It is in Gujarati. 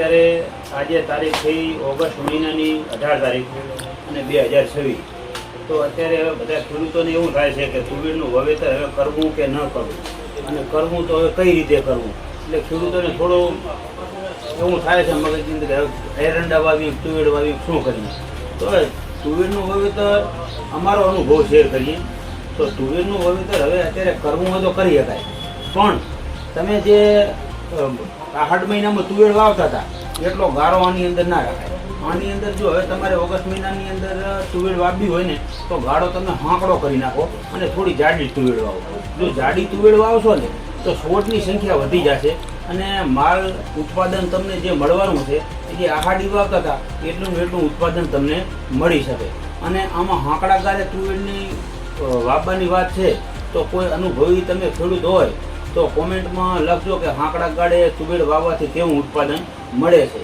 અત્યારે આજે તારીખ થઈ ઓગસ્ટ મહિનાની 18 તારીખ અને 2026. તો અત્યારે હવે બધા ખેડૂતોને એવું થાય છે કે તુવેરનું વાવેતર હવે કરવું કે ન કરવું, અને કરવું તો હવે કઈ રીતે કરવું. એટલે ખેડૂતોને થોડું એવું થાય છે મગજની અંદર કે એરંડા વાવી તુવેર વાવી શું કરીએ. તો હવે તુવેરનું વાવેતર અમારો અનુભવ શેર કરીએ. તો તુવેરનું વાવેતર હવે અત્યારે કરવું હોય તો કરી શકાય, પણ તમે જે આષાઢ મહિનામાં તુવેર વાવતા હતા એટલો ગારો આની અંદર ના રાખાય. આની અંદર જો હવે તમારે ઓગસ્ટ મહિનાની અંદર તુવેર વાવવી હોય ને તો ગાળો તમે હાંકડો કરી નાખો અને થોડી જાડી તુવેર વાવો. જો જાડી તુવેર વાવશો ને તો છોડની સંખ્યા વધી જશે અને માલ ઉત્પાદન તમને જે મળવાનું છે એ જે આહાડી વાવતા હતા એટલું ને એટલું ઉત્પાદન તમને મળી શકે. અને આમાં હાંકડા ગારે તુવેરની વાવવાની વાત છે તો કોઈ અનુભવી તમે ખેડૂત હોય તો કોમેન્ટમાં લખજો કે હાંકડા ગાળે તુવેર વાવવાથી કેવું ઉત્પાદન મળે છે.